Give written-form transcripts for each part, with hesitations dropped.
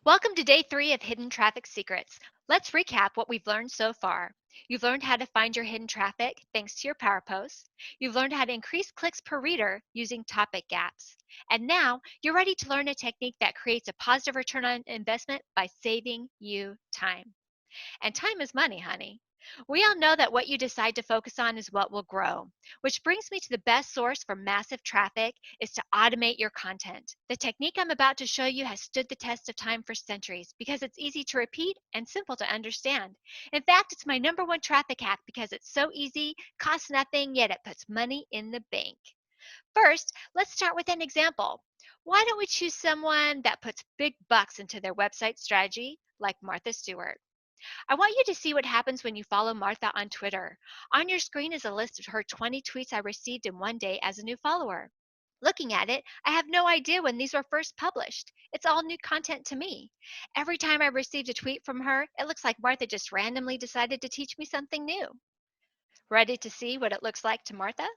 Welcome to day 3 of Hidden Traffic Secrets. Let's recap what we've learned so far. You've learned how to find your hidden traffic thanks to your power posts. You've learned how to increase clicks per reader using topic gaps. And now you're ready to learn a technique that creates a positive return on investment by saving you time. And time is money, honey. We all know that what you decide to focus on is what will grow, which brings me to the best source for massive traffic is to automate your content. The technique I'm about to show you has stood the test of time for centuries because it's easy to repeat and simple to understand. In fact, it's my number one traffic hack because it's so easy, costs nothing, yet it puts money in the bank. First, let's start with an example. Why don't we choose someone that puts big bucks into their website strategy, like Martha Stewart? I want you to see what happens when you follow Martha on Twitter. On your screen is a list of her 20 tweets I received in one day as a new follower. Looking at it, I have no idea when these were first published. It's all new content to me. Every time I received a tweet from her, it looks like Martha just randomly decided to teach me something new. Ready to see what it looks like to Martha?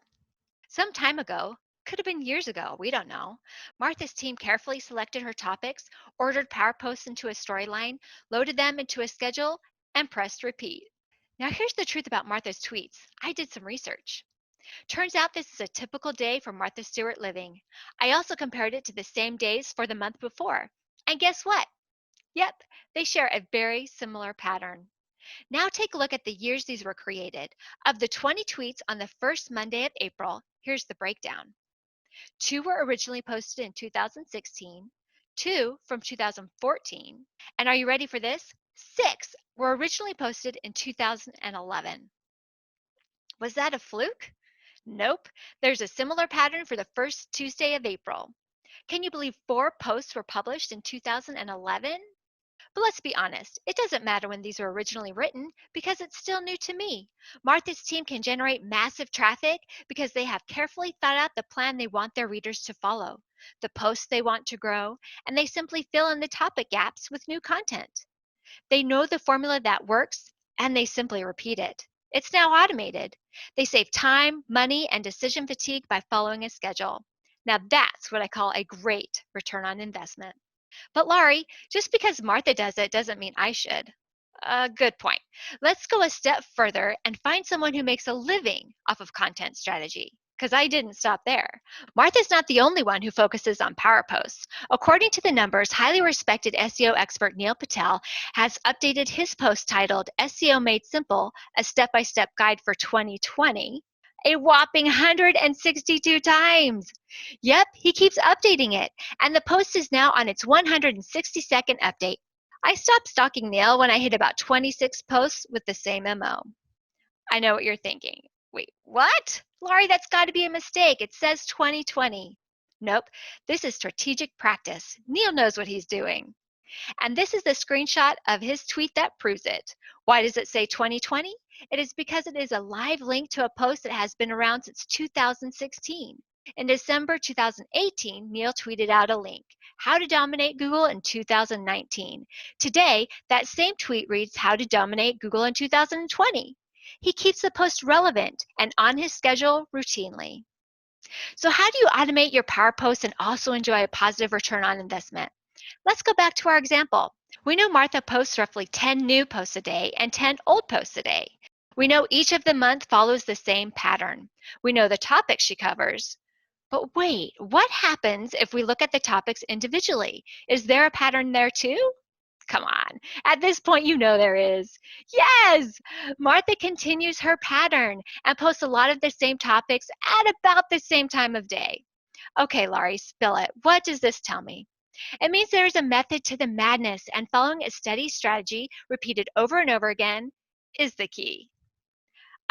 Some time ago, could have been years ago, we don't know, Martha's team carefully selected her topics, ordered power posts into a storyline, loaded them into a schedule, and pressed repeat. Now, here's the truth about Martha's tweets. I did some research. Turns out this is a typical day for Martha Stewart living. I also compared it to the same days for the month before. And guess what? Yep, they share a very similar pattern. Now take a look at the years these were created. Of the 20 tweets on the first Monday of April, here's the breakdown. 2 were originally posted in 2016, 2 from 2014, and are you ready for this? 6 were originally posted in 2011. Was that a fluke? Nope. There's a similar pattern for the first Tuesday of April. Can you believe 4 posts were published in 2011? But let's be honest, it doesn't matter when these were originally written because it's still new to me. Martha's team can generate massive traffic because they have carefully thought out the plan they want their readers to follow, the posts they want to grow, and they simply fill in the topic gaps with new content. They know the formula that works and they simply repeat it. It's now automated. They save time, money, and decision fatigue by following a schedule. Now that's what I call a great return on investment. But Laurie, just because Martha does it doesn't mean I should. Good point. Let's go a step further and find someone who makes a living off of content strategy. Because I didn't stop there. Martha's not the only one who focuses on power posts. According to the numbers, highly respected SEO expert Neil Patel has updated his post titled SEO Made Simple, a step-by-step guide for 2020, a whopping 162 times. Yep, he keeps updating it, and the post is now on its 162nd update. I stopped stalking Neil when I hit about 26 posts with the same MO. I know what you're thinking. Wait, what? Laurie, that's got to be a mistake. It says 2020. Nope, this is strategic practice. Neil knows what he's doing. And this is the screenshot of his tweet that proves it. Why does it say 2020? It is because it is a live link to a post that has been around since 2016. In December 2018, Neil tweeted out a link, How to Dominate Google in 2019. Today, that same tweet reads, How to Dominate Google in 2020. He keeps the post relevant and on his schedule routinely. So how do you automate your power posts and also enjoy a positive return on investment? Let's go back to our example. We know Martha posts roughly 10 new posts a day and 10 old posts a day. We know each of the month follows the same pattern. We know the topics she covers. But wait, what happens if we look at the topics individually? Is there a pattern there too? Come on. At this point, you know there is. Yes! Martha continues her pattern and posts a lot of the same topics at about the same time of day. Okay, Laurie, spill it. What does this tell me? It means there is a method to the madness, and following a steady strategy repeated over and over again is the key.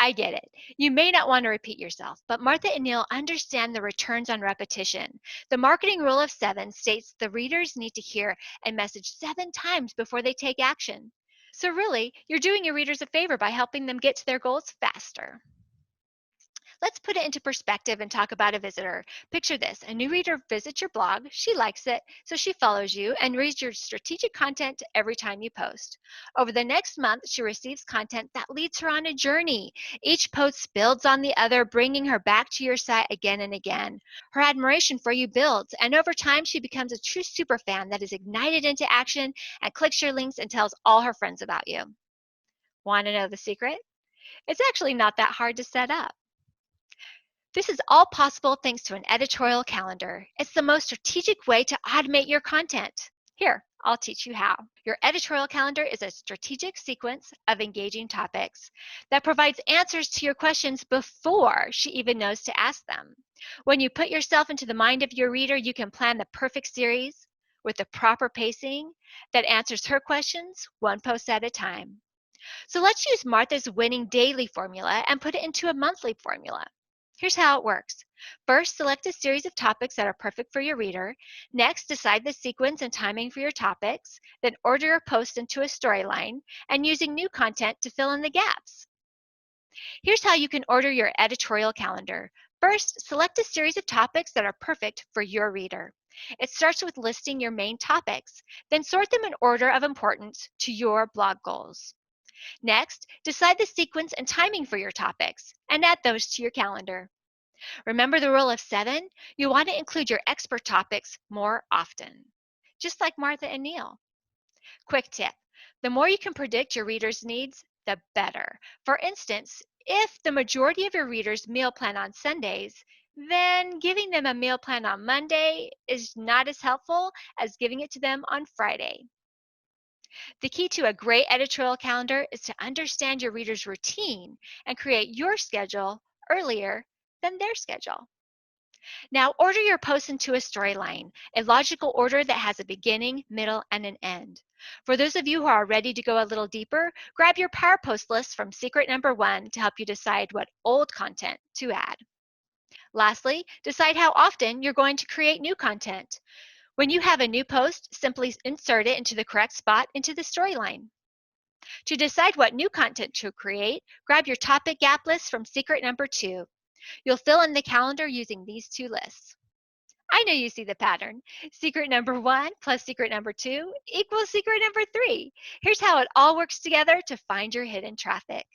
I get it. You may not want to repeat yourself, but Martha and Neil understand the returns on repetition. The marketing rule of 7 states the readers need to hear a message 7 times before they take action. So really, you're doing your readers a favor by helping them get to their goals faster. Let's put it into perspective and talk about a visitor. Picture this: a new reader visits your blog, she likes it, so she follows you and reads your strategic content every time you post. Over the next month, she receives content that leads her on a journey. Each post builds on the other, bringing her back to your site again and again. Her admiration for you builds, and over time, she becomes a true superfan that is ignited into action and clicks your links and tells all her friends about you. Want to know the secret? It's actually not that hard to set up. This is all possible thanks to an editorial calendar. It's the most strategic way to automate your content. Here, I'll teach you how. Your editorial calendar is a strategic sequence of engaging topics that provides answers to your questions before she even knows to ask them. When you put yourself into the mind of your reader, you can plan the perfect series with the proper pacing that answers her questions one post at a time. So let's use Martha's winning daily formula and put it into a monthly formula. Here's how it works. First, select a series of topics that are perfect for your reader. Next, decide the sequence and timing for your topics. Then order your post into a storyline and using new content to fill in the gaps. Here's how you can order your editorial calendar. First, select a series of topics that are perfect for your reader. It starts with listing your main topics, then sort them in order of importance to your blog goals. Next, decide the sequence and timing for your topics and add those to your calendar. Remember the rule of 7? You want to include your expert topics more often, just like Martha and Neil. Quick tip: the more you can predict your readers' needs, the better. For instance, if the majority of your readers meal plan on Sundays, then giving them a meal plan on Monday is not as helpful as giving it to them on Friday. The key to a great editorial calendar is to understand your reader's routine and create your schedule earlier than their schedule. Now, order your posts into a storyline, a logical order that has a beginning, middle, and an end. For those of you who are ready to go a little deeper, grab your Power Post list from secret number 1 to help you decide what old content to add. Lastly, decide how often you're going to create new content. When you have a new post, simply insert it into the correct spot into the storyline. To decide what new content to create, grab your topic gap list from secret number 2. You'll fill in the calendar using these two lists. I know you see the pattern. Secret number 1 plus secret number 2 equals secret number 3. Here's how it all works together to find your hidden traffic.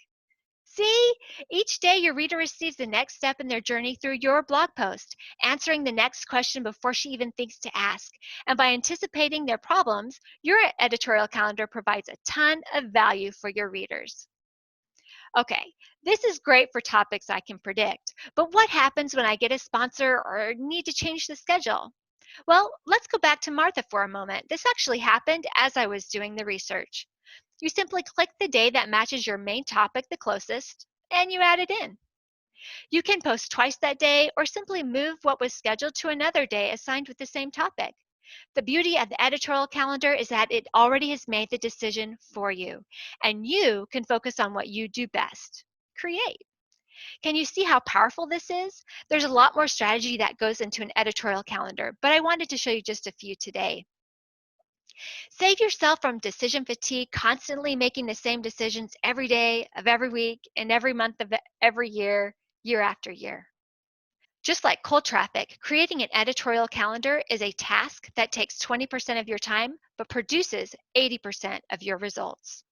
See, each day your reader receives the next step in their journey through your blog post, answering the next question before she even thinks to ask. And by anticipating their problems, your editorial calendar provides a ton of value for your readers. Okay, this is great for topics I can predict, but what happens when I get a sponsor or need to change the schedule? Well, let's go back to Martha for a moment. This actually happened as I was doing the research. You simply click the day that matches your main topic the closest, and you add it in. You can post twice that day or simply move what was scheduled to another day assigned with the same topic. The beauty of the editorial calendar is that it already has made the decision for you, and you can focus on what you do best: create. Can you see how powerful this is? There's a lot more strategy that goes into an editorial calendar, but I wanted to show you just a few today. Save yourself from decision fatigue, constantly making the same decisions every day of every week and every month of every year, year after year. Just like cold traffic, creating an editorial calendar is a task that takes 20% of your time but produces 80% of your results.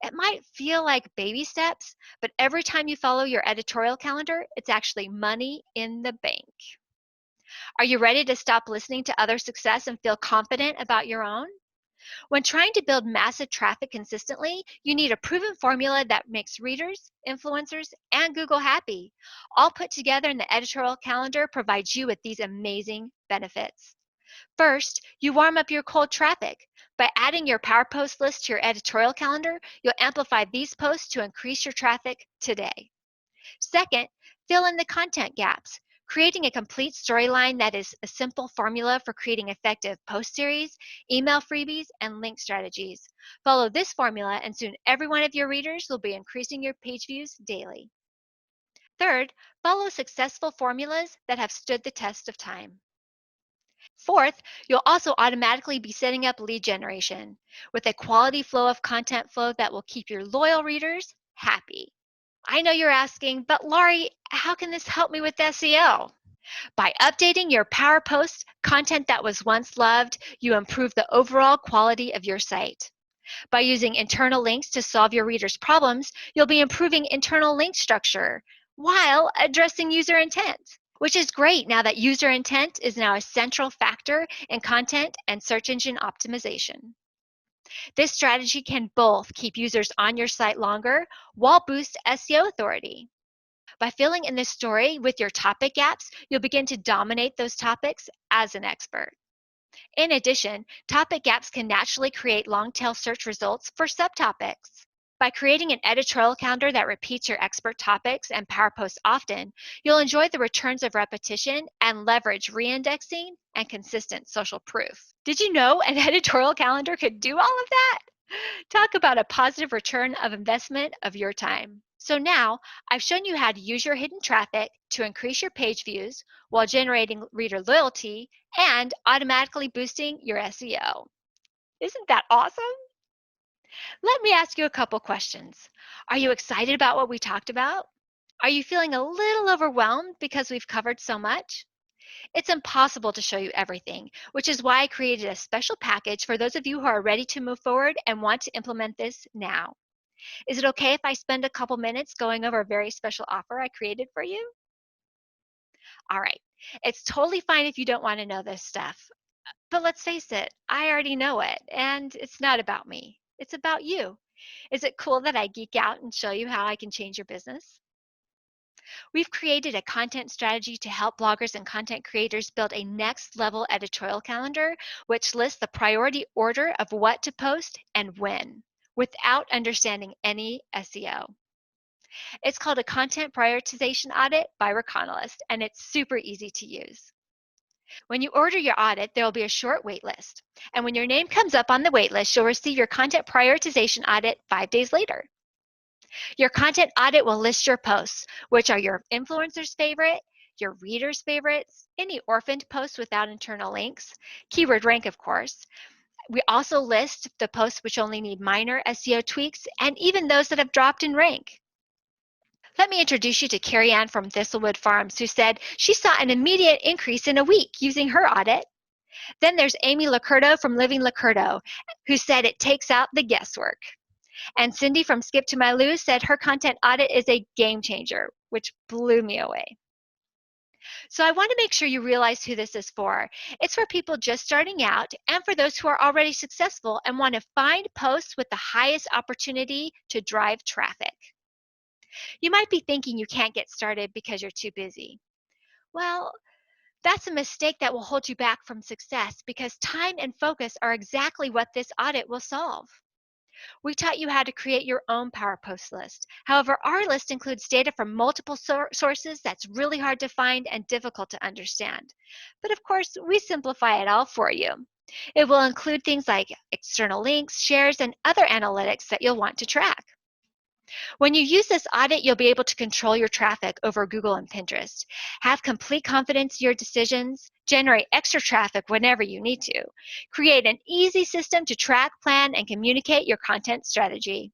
It might feel like baby steps, but every time you follow your editorial calendar, it's actually money in the bank. Are you ready to stop listening to other success and feel confident about your own? When trying to build massive traffic consistently, you need a proven formula that makes readers, influencers, and Google happy. All put together in the editorial calendar provides you with these amazing benefits. First, you warm up your cold traffic. By adding your Power Post list to your editorial calendar, you'll amplify these posts to increase your traffic today. Second, fill in the content gaps. Creating a complete storyline that is a simple formula for creating effective post series, email freebies, and link strategies. Follow this formula, and soon every one of your readers will be increasing your page views daily. Third, follow successful formulas that have stood the test of time. Fourth, you'll also automatically be setting up lead generation with a quality flow of content flow that will keep your loyal readers happy. I know you're asking, but Laurie, How can this help me with SEO? By updating your Power Post content that was once loved, you improve the overall quality of your site. By using internal links to solve your readers' problems, you'll be improving internal link structure while addressing user intent, which is great now that user intent is now a central factor in content and search engine optimization. This strategy can both keep users on your site longer while boost SEO authority. By filling in this story with your topic gaps, you'll begin to dominate those topics as an expert. In addition, topic gaps can naturally create long tail search results for subtopics. By creating an editorial calendar that repeats your expert topics and power posts often, you'll enjoy the returns of repetition and leverage reindexing and consistent social proof. Did you know an editorial calendar could do all of that? Talk about a positive return of investment of your time. So now I've shown you how to use your hidden traffic to increase your page views while generating reader loyalty and automatically boosting your SEO. Isn't that awesome? Let me ask you a couple questions. Are you excited about what we talked about? Are you feeling a little overwhelmed because we've covered so much? It's impossible to show you everything, which is why I created a special package for those of you who are ready to move forward and want to implement this now. Is it okay if I spend a couple minutes going over a very special offer I created for you? All right. It's totally fine if you don't want to know this stuff. But let's face it, I already know it, and it's not about me. It's about you. Is it cool that I geek out and show you how I can change your business? We've created a content strategy to help bloggers and content creators build a next level editorial calendar, which lists the priority order of what to post and when, without understanding any SEO. It's called a content prioritization audit by Reconalyst, and it's super easy to use. When you order your audit, there will be a short wait list. And when your name comes up on the wait list, you'll receive your content prioritization audit 5 days later. Your content audit will list your posts, which are your influencers' favorite, your readers' favorites, any orphaned posts without internal links, keyword rank, of course. We also list the posts which only need minor SEO tweaks and even those that have dropped in rank. Let me introduce you to Carrie Ann from Thistlewood Farms, who said she saw an immediate increase in a week using her audit. Then there's Amy Lacurdo from Living Lacurdo, who said it takes out the guesswork. And Cindy from Skip to My Lou said her content audit is a game changer, which blew me away. So I want to make sure you realize who this is for. It's for people just starting out and for those who are already successful and want to find posts with the highest opportunity to drive traffic. You might be thinking you can't get started because you're too busy. Well, that's a mistake that will hold you back from success because time and focus are exactly what this audit will solve. We taught you how to create your own Power Post list. However, our list includes data from multiple sources that's really hard to find and difficult to understand. But of course, we simplify it all for you. It will include things like external links, shares, and other analytics that you'll want to track. When you use this audit, you'll be able to control your traffic over Google and Pinterest, have complete confidence in your decisions, generate extra traffic whenever you need to, create an easy system to track, plan, and communicate your content strategy.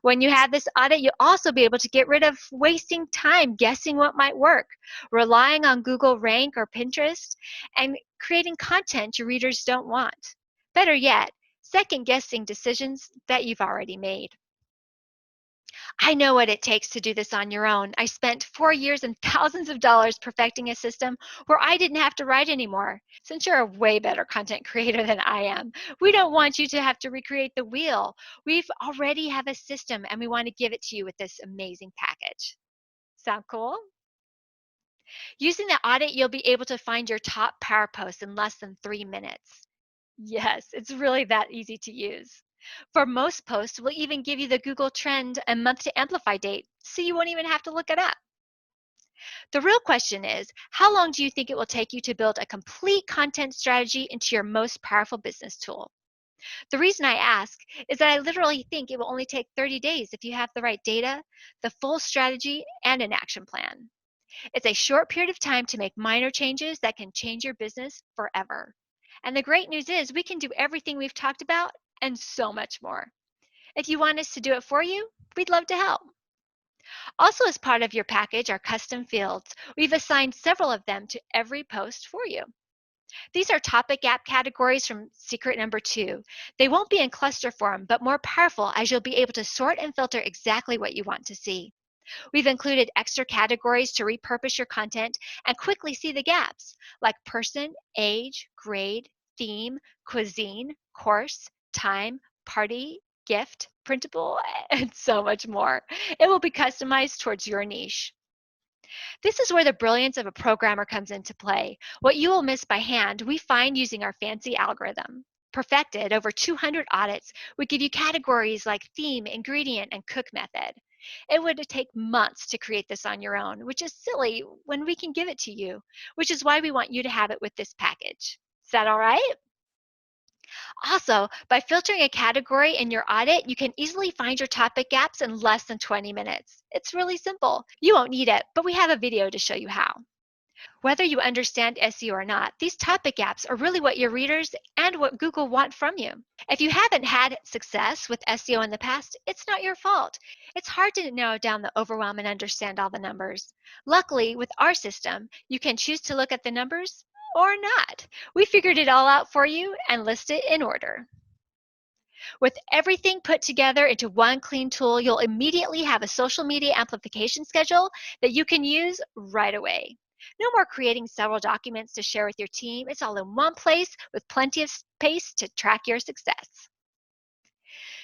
When you have this audit, you'll also be able to get rid of wasting time guessing what might work, relying on Google Rank or Pinterest, and creating content your readers don't want. Better yet, second guessing decisions that you've already made. I know what it takes to do this on your own. I spent 4 years and thousands of dollars perfecting a system where I didn't have to write anymore. Since you're a way better content creator than I am, we don't want you to have to recreate the wheel. We've already have a system and we want to give it to you with this amazing package. Sound cool? Using the audit, you'll be able to find your top power posts in less than 3 minutes. Yes, it's really that easy to use. For most posts, we'll even give you the Google Trend and month to amplify date, so you won't even have to look it up. The real question is, how long do you think it will take you to build a complete content strategy into your most powerful business tool? The reason I ask is that I literally think it will only take 30 days if you have the right data, the full strategy, and an action plan. It's a short period of time to make minor changes that can change your business forever. And the great news is we can do everything we've talked about and so much more. If you want us to do it for you, we'd love to help. Also, as part of your package are custom fields. We've assigned several of them to every post for you. These are topic gap categories from secret number 2. They won't be in cluster form, but more powerful as you'll be able to sort and filter exactly what you want to see. We've included extra categories to repurpose your content and quickly see the gaps, like person, age, grade, theme, cuisine, course, time, party, gift, printable, and so much more. It will be customized towards your niche. This is where the brilliance of a programmer comes into play. What you will miss by hand, we find using our fancy algorithm. Perfected over 200 audits would give you categories like theme, ingredient, and cook method. It would take months to create this on your own, which is silly when we can give it to you, which is why we want you to have it with this package. Is that all right? Also, by filtering a category in your audit, you can easily find your topic gaps in less than 20 minutes. It's really simple. You won't need it, but we have a video to show you how. Whether you understand SEO or not, these topic gaps are really what your readers and what Google want from you. If you haven't had success with SEO in the past, it's not your fault. It's hard to narrow down the overwhelm and understand all the numbers. Luckily, with our system, you can choose to look at the numbers or not. We figured it all out for you and list it in order. With everything put together into one clean tool, you'll immediately have a social media amplification schedule that you can use right away. No more creating several documents to share with your team. It's all in one place with plenty of space to track your success.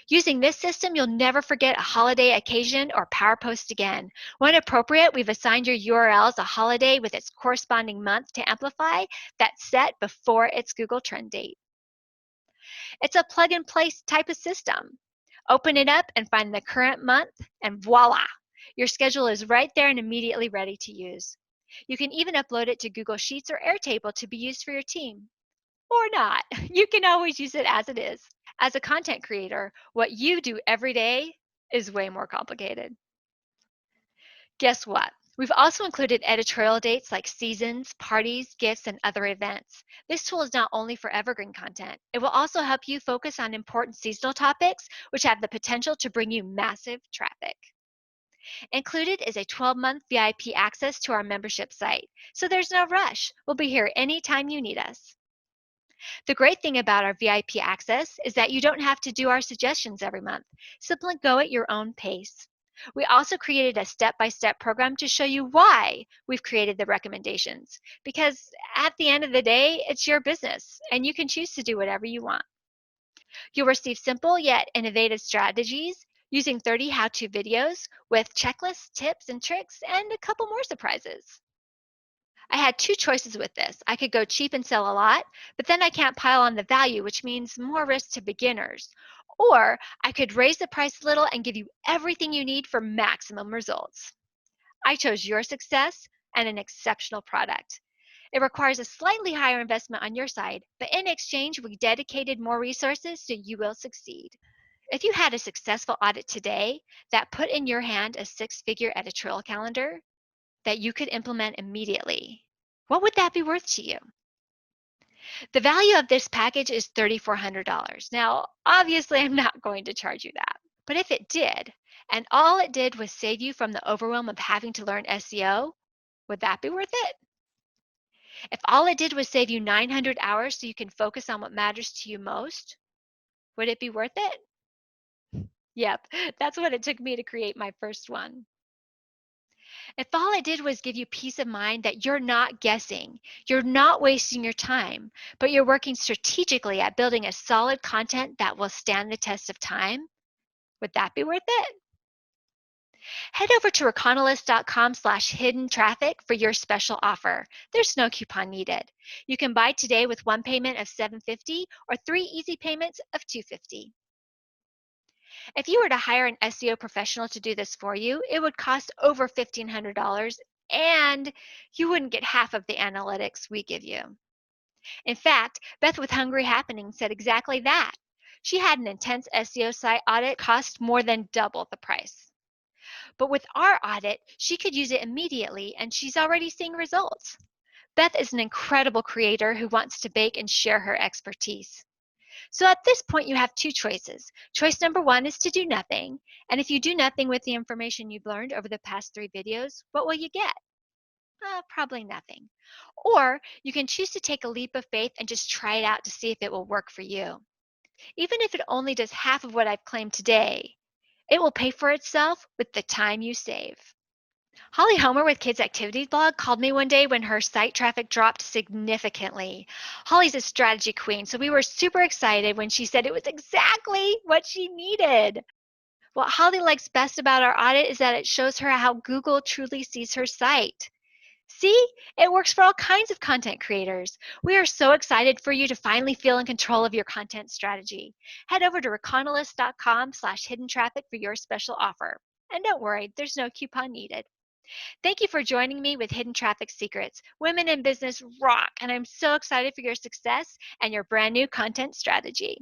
Using this system, you'll never forget a holiday occasion or power post again. When appropriate, we've assigned your URLs a holiday with its corresponding month to amplify that's set before its Google Trend date. It's a plug and play type of system. Open it up and find the current month, and voila! Your schedule is right there and immediately ready to use. You can even upload it to Google Sheets or Airtable to be used for your team. Or not. You can always use it as it is. As a content creator, what you do every day is way more complicated. Guess what? We've also included editorial dates like seasons, parties, gifts, and other events. This tool is not only for evergreen content, it will also help you focus on important seasonal topics, which have the potential to bring you massive traffic. Included is a 12-month VIP access to our membership site, so there's no rush. We'll be here anytime you need us. The great thing about our VIP access is that you don't have to do our suggestions every month. Simply go at your own pace. We also created a step-by-step program to show you why we've created the recommendations, because at the end of the day, it's your business, and you can choose to do whatever you want. You'll receive simple yet innovative strategies using 30 how-to videos with checklists, tips, and tricks, and a couple more surprises. I had two choices with this. I could go cheap and sell a lot, but then I can't pile on the value, which means more risk to beginners. Or I could raise the price a little and give you everything you need for maximum results. I chose your success and an exceptional product. It requires a slightly higher investment on your side, but in exchange, we dedicated more resources so you will succeed. If you had a successful audit today that put in your hand a six-figure editorial calendar, that you could implement immediately, what would that be worth to you? The value of this package is $3,400. Now, obviously, I'm not going to charge you that. But if it did, and all it did was save you from the overwhelm of having to learn SEO, would that be worth it? If all it did was save you 900 hours so you can focus on what matters to you most, would it be worth it? Yep, that's what it took me to create my first one. If all I did was give you peace of mind that you're not guessing, you're not wasting your time, but you're working strategically at building a solid content that will stand the test of time, would that be worth it? Head over to economist.com/hidden traffic for your special offer. There's no coupon needed. You can buy today with one payment of $750 or three easy payments of $250. If you were to hire an SEO professional to do this for you, it would cost over $1,500 and you wouldn't get half of the analytics we give you. In fact, Beth with Hungry Happening said exactly that. She had an intense SEO site audit cost more than double the price. But with our audit, she could use it immediately and she's already seeing results. Beth is an incredible creator who wants to bake and share her expertise. So at this point, you have two choices. Choice number one is to do nothing. And if you do nothing with the information you've learned over the past 3 videos, what will you get? Probably nothing. Or you can choose to take a leap of faith and just try it out to see if it will work for you. Even if it only does half of what I've claimed today, it will pay for itself with the time you save. Holly Homer with Kids Activities Blog called me one day when her site traffic dropped significantly. Holly's a strategy queen, so we were super excited when she said it was exactly what she needed. What Holly likes best about our audit is that it shows her how Google truly sees her site. See, it works for all kinds of content creators. We are so excited for you to finally feel in control of your content strategy. Head over to reconalyst.com/hidden traffic for your special offer. And don't worry, there's no coupon needed. Thank you for joining me with Hidden Traffic Secrets. Women in business rock, and I'm so excited for your success and your brand new content strategy.